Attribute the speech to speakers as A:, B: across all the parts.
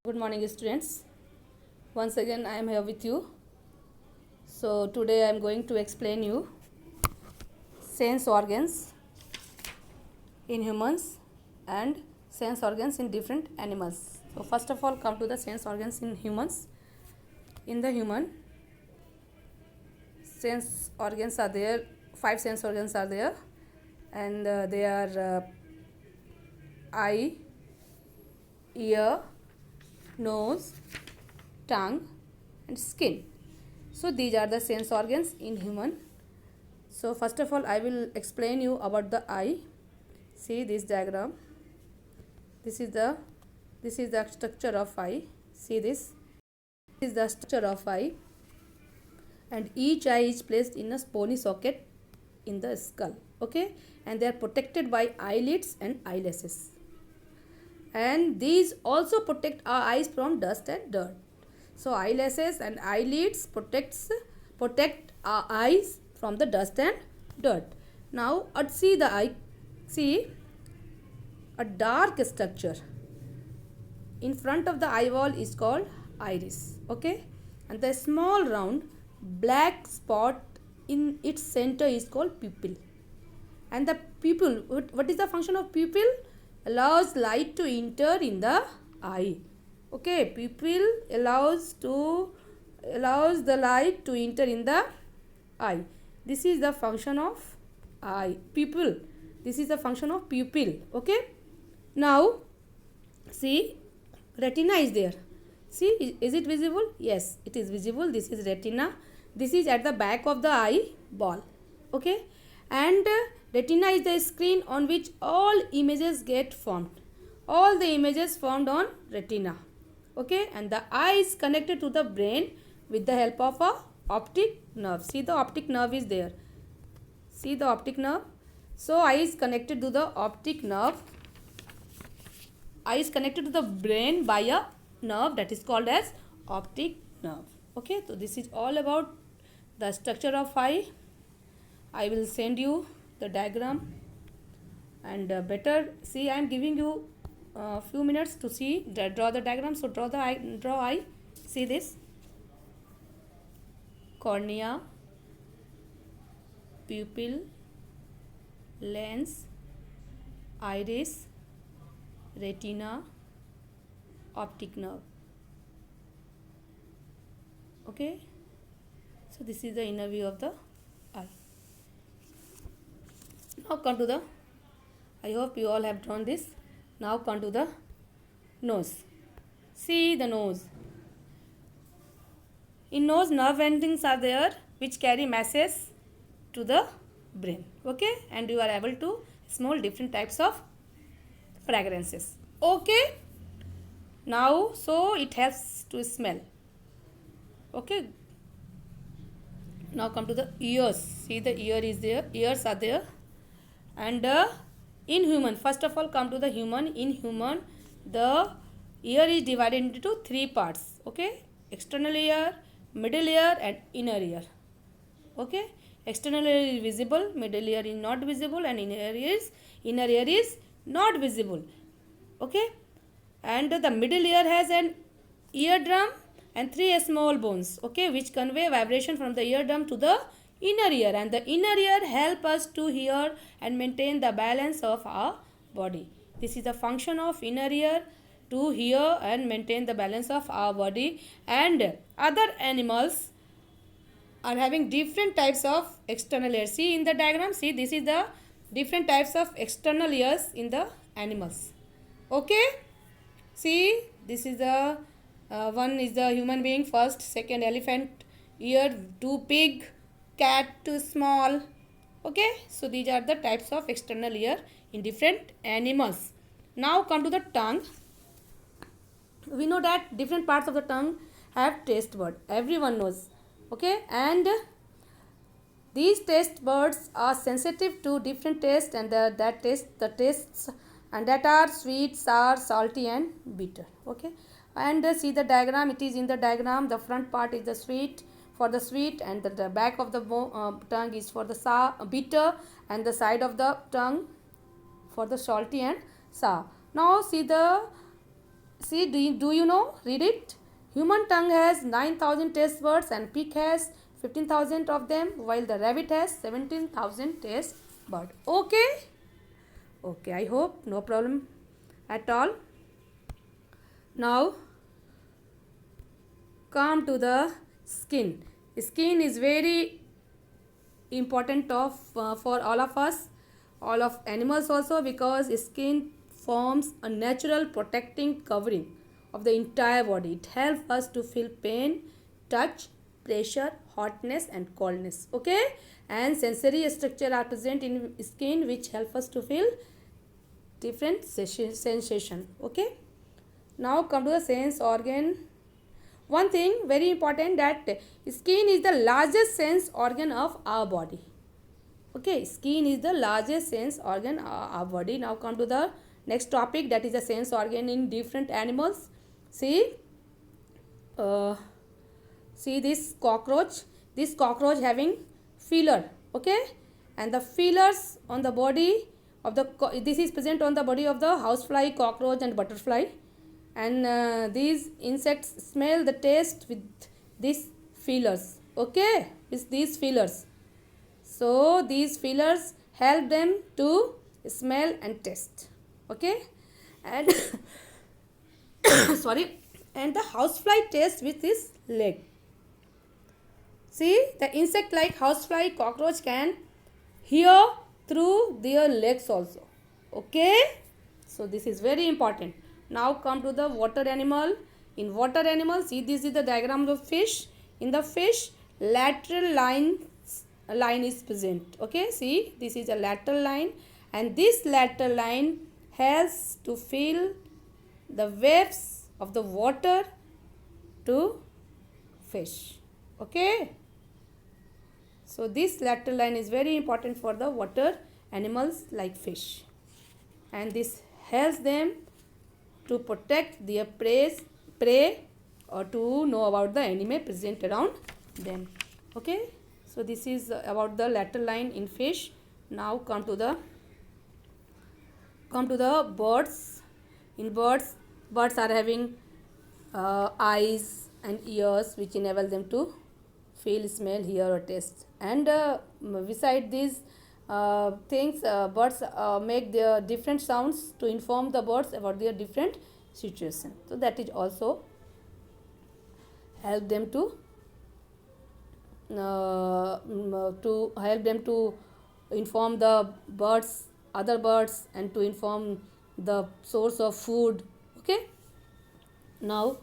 A: Good morning, students. Once again, I am here with you. So today I am going to explain you sense organs in humans and sense organs in different animals. So first of all, come to the sense organs in humans. In the human, sense organs are there. 5 sense organs are there, and they are eye, ear, nose, tongue, and skin. So these are the sense organs in human. So first of all, I will explain you about the eye. See this diagram. This is the structure of eye. See this. This is the structure of eye, and each eye is placed in a bony socket in the skull. Okay, and they are protected by eyelids and eyelashes. And these also protect our eyes from dust and dirt. So eyelashes and eyelids protect our eyes from the dust and dirt. Now see the eye. See a dark structure in front of the eye wall is called iris. Okay, and the small round black spot in its center is called pupil. And the pupil, what is the function of pupil? Allows light to enter in the eye. Okay, pupil allows the light to enter in the eye. This is the function of eye. Pupil. This is the function of pupil. Okay. Now see, retina is there. See, is it visible? Yes, it is visible. This is retina. This is at the back of the eye ball. Okay, and retina is the screen on which all images get formed. All the images formed on retina. Okay, and the eye is connected to the brain with the help of a optic nerve. See, the optic nerve is there. See the optic nerve. So eye is connected to the optic nerve. Eye is connected to the brain by a nerve that is called as optic nerve. Okay, so this is all about the structure of eye. I will send you the diagram, and better see, I am giving you a few minutes to see, draw the diagram. So draw eye. See this: cornea, pupil, lens, iris, retina, optic nerve. Okay, so this is the inner view of the eye. Now come to the, I hope you all have drawn this. Now come to the nose. See the nose. In nose, nerve endings are there which carry masses to the brain. Okay, and you are able to smell different types of fragrances. Okay, now so it helps to smell. Okay, now come to the ears. See, the ear is there. Ears are there. And in human, first of all, come to the human. In human, the ear is divided into 3 parts. Okay, external ear, middle ear, and inner ear. Okay, external ear is visible, middle ear is not visible, and inner ear is not visible. Okay, and the middle ear has an eardrum and 3 small bones. Okay, which convey vibration from the eardrum to the inner ear, and the inner ear help us to hear and maintain the balance of our body. This is the function of inner ear, to hear and maintain the balance of our body. And other animals are having different types of external ears. See in the diagram, see, this is the different types of external ears in the animals. Okay, see, this is the one is the human being first, second elephant ear, 2 pig, cat, 2 small. Okay, so these are the types of external ear in different animals. Now come to the tongue. We know that different parts of the tongue have taste bud. Everyone knows. Okay, and these taste buds are sensitive to different tastes, and the tastes and that are sweet, sour, salty, and bitter. Okay, and see the diagram. It is in the diagram. The front part is the sweet, for the sweet, and the back of the tongue is for the sour, bitter, and the side of the tongue for the salty and sour. Now see the See, do you know? Read it. Human tongue has 9,000 taste buds and pig has 15,000 of them, while the rabbit has 17,000 taste buds. Okay? Okay, I hope no problem at all. Now, come to the skin. Skin is very important for all of us, all of animals also, because skin forms a natural protecting covering of the entire body. It helps us to feel pain, touch, pressure, hotness and coldness. Okay, and sensory structure are present in skin which help us to feel different sensation. Okay, now come to the sense organ. One thing very important, that skin is the largest sense organ of our body. Okay, skin is the largest sense organ of our body. Now come to the next topic, that is the sense organ in different animals. See, uh, see this cockroach. This cockroach having feeler. Okay, and the feelers on the body of the this is present on the body of the housefly, cockroach and butterfly, and these insects smell the taste with these feelers. Okay, with these feelers. So these feelers help them to smell and taste. Okay, and sorry, and the housefly tastes with his leg. See, the insect like housefly, cockroach can hear through their legs also. Okay, so this is very important. Now come to the water animal. In water animal, see, this is the diagram of fish. In the fish, lateral line is present. Okay, see, this is a lateral line, and this lateral line helps to fill the waves of the water to fish. Okay, so this lateral line is very important for the water animals like fish, and this helps them to protect their prey or to know about the enemy present around them. Okay, so this is about the lateral line in fish. Now come to the birds. In birds are having eyes and ears which enable them to feel, smell, hear or taste, and beside these things, birds make their different sounds to inform the birds about their different situation. So that is also help them to help them to inform the birds, other birds, and to inform the source of food. Okay, now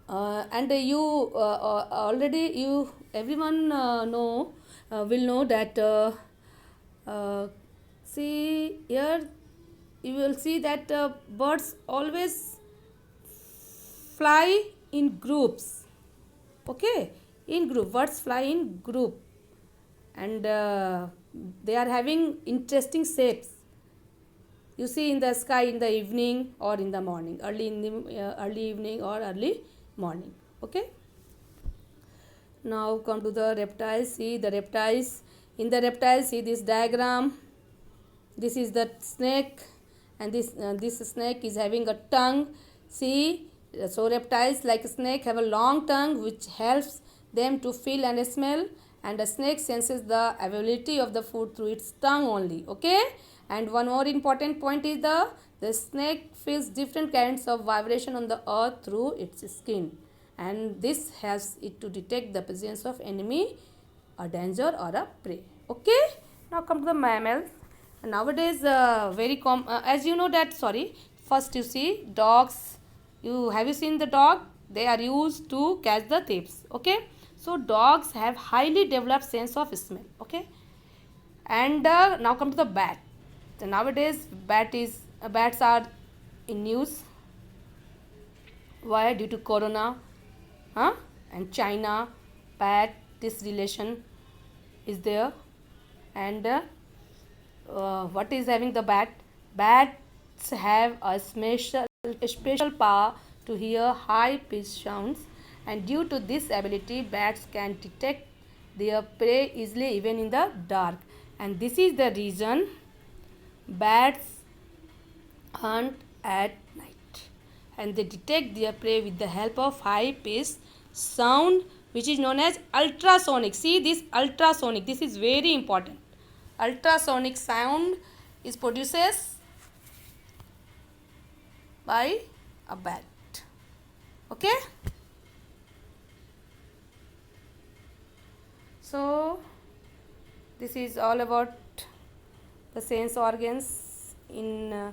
A: and you already you everyone will know that see here, you will see that birds always fly in groups. Okay, in group, birds fly in group, and they are having interesting shapes. You see in the sky in the evening or in the morning, early evening or early morning. Okay, now come to the reptiles. See the reptiles. In the reptiles, see this diagram. This is the snake, and this snake is having a tongue. See, so reptiles like snake have a long tongue which helps them to feel and smell, and a snake senses the availability of the food through its tongue only. Okay, and one more important point is the snake feels different kinds of vibration on the earth through its skin, and this helps it to detect the presence of enemy, a danger or a prey. Okay, now come to the mammals. Nowadays as you know that, sorry, first you see dogs. Have you seen the dog? They are used to catch the thieves. Okay, so dogs have highly developed sense of smell. Okay, and now come to the bat. So nowadays bats are in news. Why? Due to corona, and China, bat, this relation is there. And what is having the bat? Bats have a special power to hear high pitched sounds, and due to this ability, bats can detect their prey easily even in the dark, and this is the reason bats hunt at night. and they detect their prey with the help of high pitched sound, which is known as ultrasonic. See this ultrasonic, this is very important. Ultrasonic sound is produces by a bat. Okay, so this is all about the sense organs in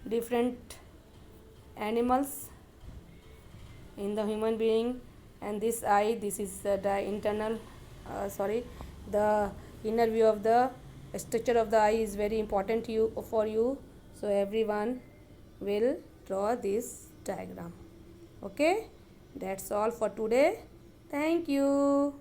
A: different animals, in the human being. And this eye, this is the internal the inner view of the structure of the eye is very important to you, for you. So everyone will draw this diagram. Okay, that's all for today. Thank you.